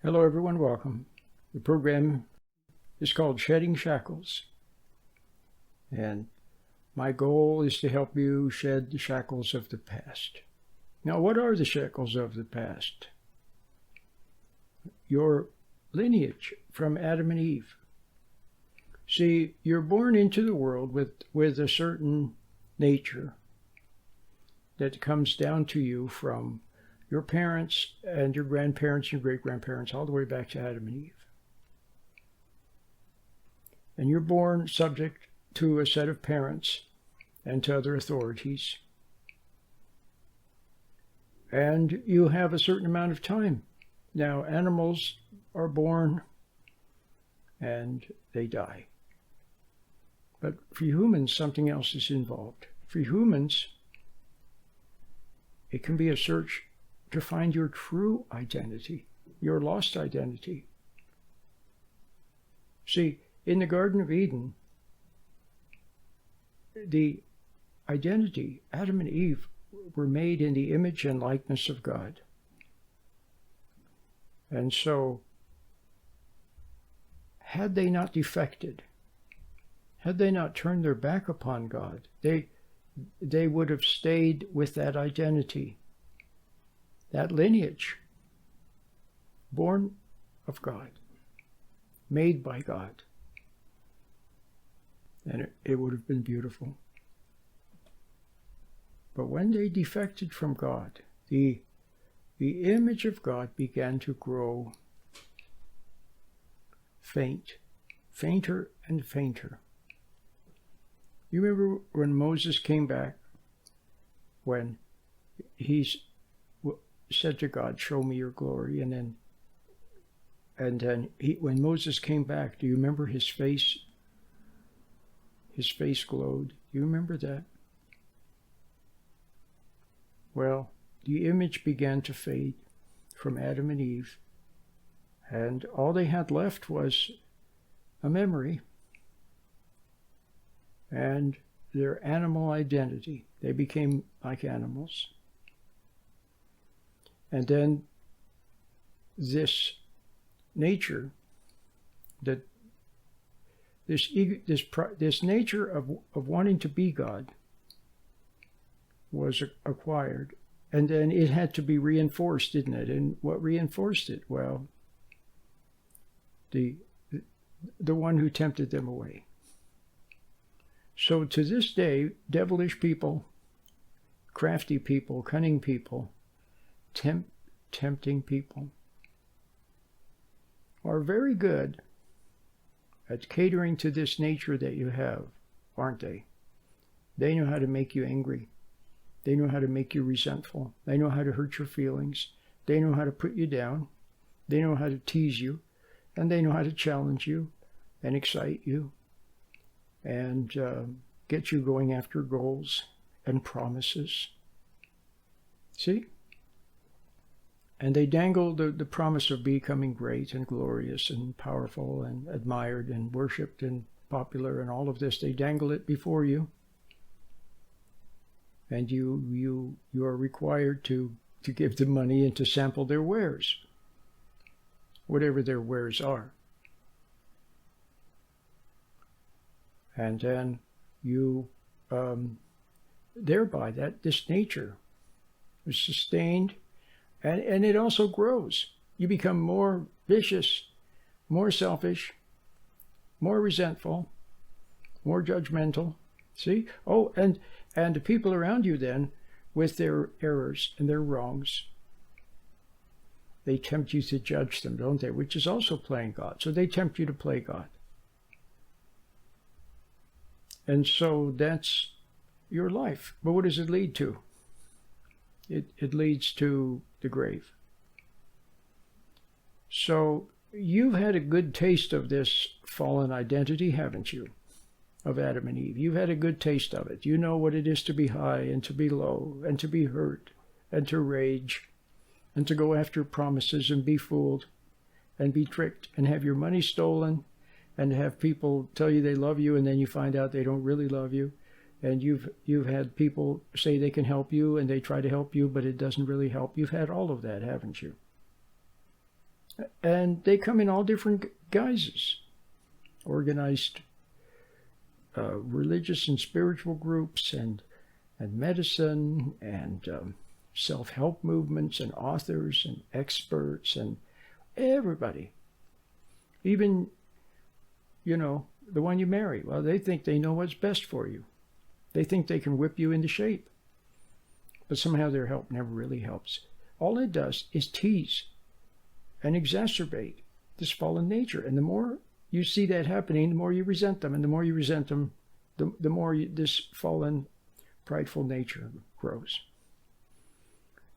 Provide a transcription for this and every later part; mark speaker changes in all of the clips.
Speaker 1: Hello, everyone. Welcome. The program is called Shedding Shackles. And my goal is to help you shed the shackles of the past. Now, what are the shackles of the past? Your lineage from Adam and Eve. See, you're born into the world with a certain nature that comes down to you from your parents and your grandparents and great-grandparents, all the way back to Adam and Eve. And you're born subject to a set of parents and to other authorities. And you have a certain amount of time. Now, animals are born and they die. But for humans, something else is involved. For humans, it can be a search to find your true identity, your lost identity. See, in the Garden of Eden, the identity, Adam and Eve were made in the image and likeness of God. And so, had they not defected, had they not turned their back upon God, they would have stayed with that identity, that lineage, born of God, made by God. And it would have been beautiful. But when they defected from God, the image of God began to grow fainter and fainter. You remember when Moses came back, when he said to God, "Show me your glory," and then when Moses came back, do you remember his face? His face glowed. Do you remember that? Well, the image began to fade from Adam and Eve, and all they had left was a memory and their animal identity. They became like animals. And then this nature, this nature of wanting to be God was acquired. And then it had to be reinforced, didn't it? And what reinforced it? Well, the one who tempted them away. So to this day, devilish people, crafty people, cunning people, tempting people are very good at catering to this nature that you have, aren't they? They know how to make you angry. They know how to make you resentful. They know how to hurt your feelings. They know how to put you down. They know how to tease you. And they know how to challenge you and excite you and get you going after goals and promises. See? And they dangle the promise of becoming great and glorious and powerful and admired and worshipped and popular and all of this. They dangle it before you. And you are required to give them money and to sample their wares, whatever their wares are. And then you, thereby, this nature is sustained, and it also grows. You become more vicious, more selfish, more resentful, more judgmental. See? Oh, and the people around you then, with their errors and their wrongs, they tempt you to judge them, don't they? Which is also playing God. So they tempt you to play God. And so that's your life. But what does it lead to? It leads to the grave. So you've had a good taste of this fallen identity, haven't you? Of Adam and Eve. You've had a good taste of it. You know what it is to be high and to be low and to be hurt and to rage and to go after promises and be fooled and be tricked and have your money stolen and have people tell you they love you and then you find out they don't really love you. And you've had people say they can help you and they try to help you, but it doesn't really help. You've had all of that, haven't you? And they come in all different guises. Organized religious and spiritual groups, and medicine, and self-help movements, and authors, and experts, and everybody. Even, the one you marry. Well, they think they know what's best for you. They think they can whip you into shape. But somehow their help never really helps. All it does is tease and exacerbate this fallen nature. And the more you see that happening, the more you resent them. And the more you resent them, the more this fallen, prideful nature grows.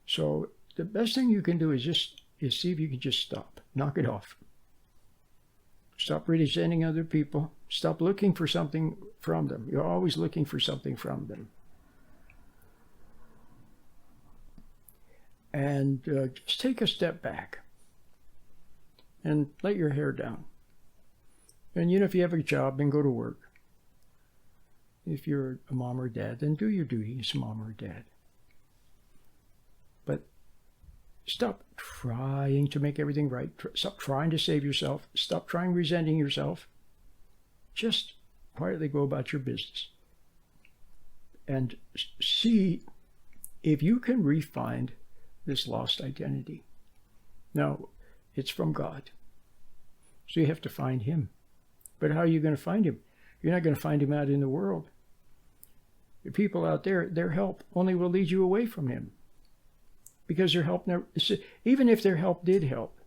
Speaker 1: So the best thing you can do is see if you can just stop. Knock it off. Stop resenting other people. Stop looking for something from them. You're always looking for something from them. And just take a step back and let your hair down. And if you have a job, then go to work. If you're a mom or dad, then do your duty as a mom or dad. But stop trying to make everything right. Stop trying to save yourself. Stop trying resenting yourself. Just quietly go about your business. And see if you can re-find this lost identity. Now, it's from God. So you have to find him. But how are you going to find him? You're not going to find him out in the world. The people out there, their help only will lead you away from him. Because their help never, even if their help did help,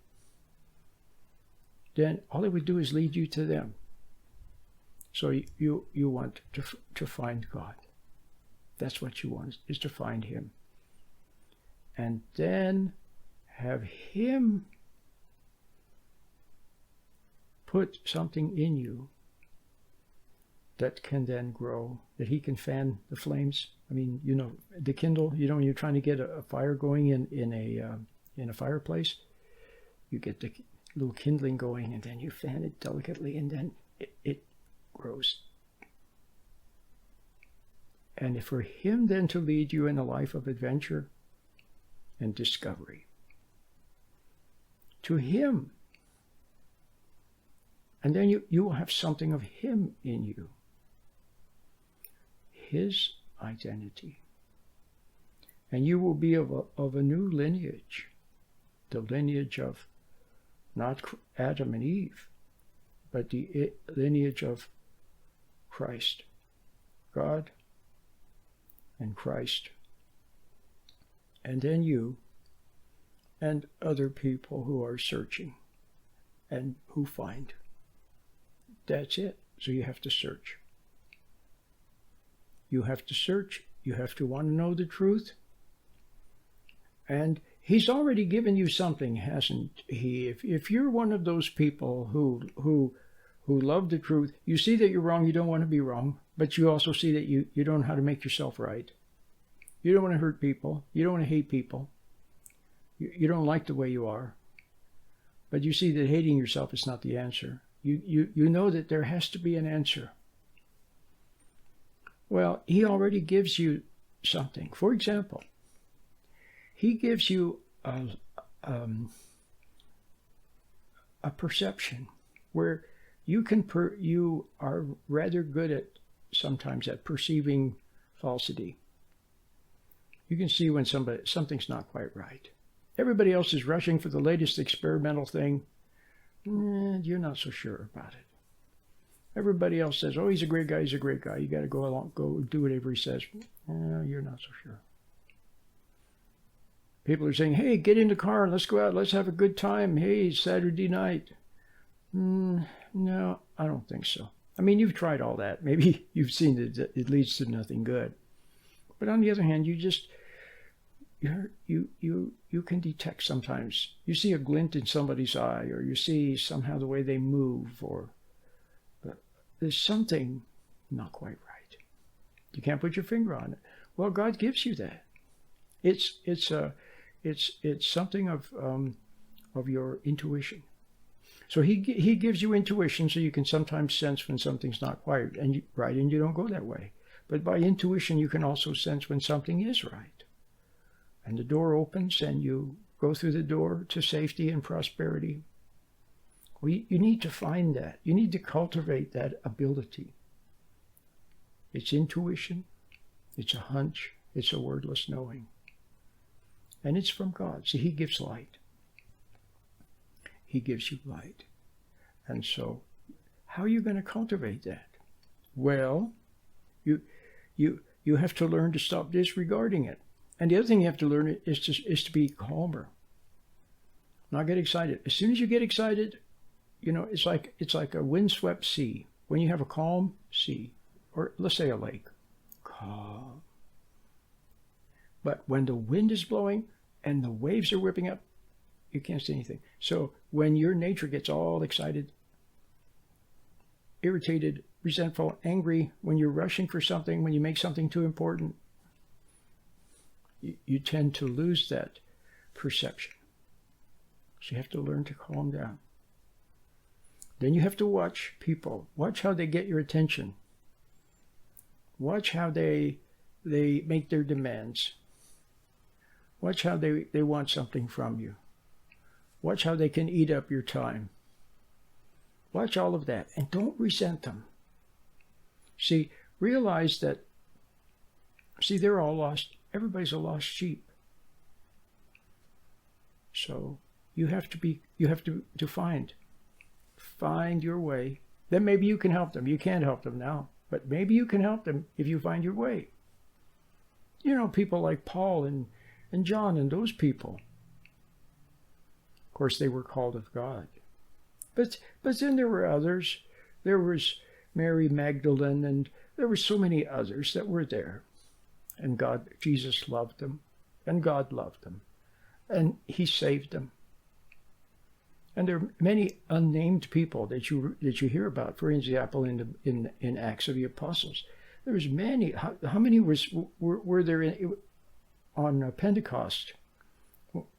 Speaker 1: then all it would do is lead you to them. So you want to find God. That's what you want, is to find him. And then have him put something in you that can then grow, that he can fan the flames. I mean, the kindle, when you're trying to get a fire going in a fireplace, you get the little kindling going, and then you fan it delicately, and then it grows. And for him then to lead you in a life of adventure and discovery, to him, and then you will have something of him in you, his identity, and you will be of a new lineage, the lineage of not Adam and Eve, but the lineage of Christ, God and Christ, and then you and other people who are searching and who find. That's it. So you have to search. You have to search. You have to want to know the truth. And he's already given you something, hasn't he? If you're one of those people who love the truth, you see that you're wrong, you don't want to be wrong, but you also see that you don't know how to make yourself right. You don't want to hurt people. You don't want to hate people. You don't like the way you are. But you see that hating yourself is not the answer. You know that there has to be an answer. Well, he already gives you something. For example, he gives you a perception where you are rather good sometimes at perceiving falsity. You can see when something's not quite right. Everybody else is rushing for the latest experimental thing. You're not so sure about it. Everybody else says, oh, he's a great guy, You got to go along, go do whatever he says. You're not so sure. People are saying, hey, get in the car, let's go out, let's have a good time. Hey, it's Saturday night. No, I don't think so. I mean, you've tried all that. Maybe you've seen that it leads to nothing good. But on the other hand, you can detect sometimes. You see a glint in somebody's eye, or you see somehow the way they move, but there's something not quite right. You can't put your finger on it. Well, God gives you that. It's something of your intuition. So he gives you intuition, so you can sometimes sense when something's not quite and you don't go that way. But by intuition, you can also sense when something is right. And the door opens and you go through the door to safety and prosperity? Well, you need to find that. You need to cultivate that ability. It's intuition. It's a hunch. It's a wordless knowing. And it's from God. See, He gives light. He gives you light. And so, how are you going to cultivate that? Well, you have to learn to stop disregarding it. And the other thing you have to learn is to be calmer. Not get excited. As soon as you get excited, it's like a windswept sea. When you have a calm sea, or let's say a lake, calm. But when the wind is blowing and the waves are whipping up, you can't see anything. So when your nature gets all excited, irritated, resentful, angry, when you're rushing for something, when you make something too important, you tend to lose that perception. So you have to learn to calm down. Then you have to watch people. Watch how they get your attention. Watch how they make their demands. Watch how they want something from you. Watch how they can eat up your time. Watch all of that, and don't resent them. See, realize that, they're all lost. Everybody's a lost sheep. So you have to find your way. Then maybe you can help them. You can't help them now, but maybe you can help them if you find your way. People like Paul and John and those people. Of course, they were called of God. But then there were others. There was Mary Magdalene, and there were so many others that were there. And Jesus loved them, and God loved them, and He saved them. And there are many unnamed people that you hear about. For example, in Acts of the Apostles, there's many. How many were there on Pentecost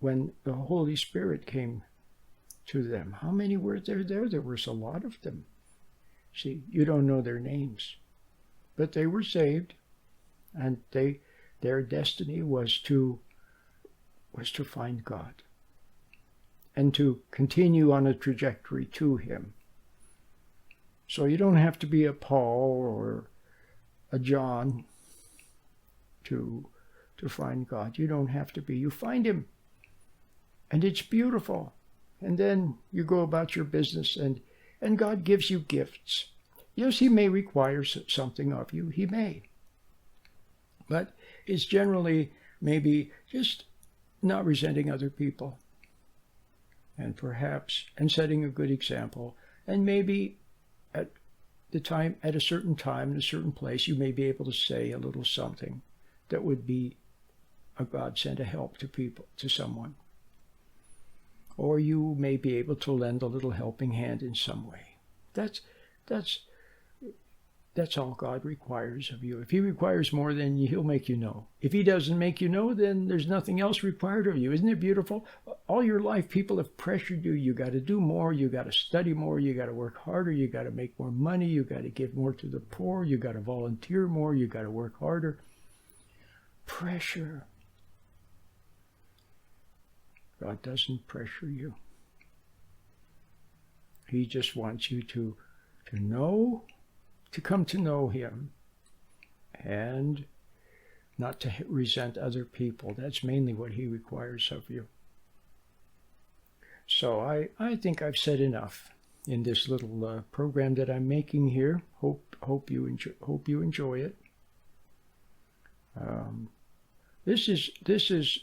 Speaker 1: when the Holy Spirit came to them? How many were there? There was a lot of them. See, you don't know their names, but they were saved, and their destiny was to find God and to continue on a trajectory to Him. So you don't have to be a Paul or a John to find God. You don't have to be. You find Him, and it's beautiful. And then you go about your business, and God gives you gifts. Yes, He may require something of you. He may. But it's generally maybe just not resenting other people, and perhaps, and setting a good example. And maybe at a certain time, in a certain place, you may be able to say a little something that would be a godsend, a help to people, to someone. Or you may be able to lend a little helping hand in some way. That's all God requires of you. If He requires more, then He'll make you know. If He doesn't make you know, then there's nothing else required of you. Isn't it beautiful? All your life, people have pressured you. You got to do more. You got to study more. You got to work harder. You got to make more money. You got to give more to the poor. You got to volunteer more. You got to work harder. Pressure. God doesn't pressure you. He just wants you to know, to come to know Him, and not to resent other people. That's mainly what He requires of you. So I think I've said enough in this little program that I'm making here. Hope you enjoy it. This is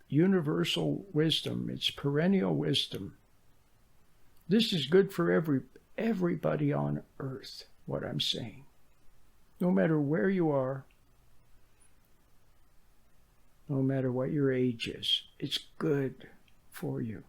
Speaker 1: universal wisdom. It's perennial wisdom. This is good for everybody on earth, what I'm saying. No matter where you are, no matter what your age is, it's good for you.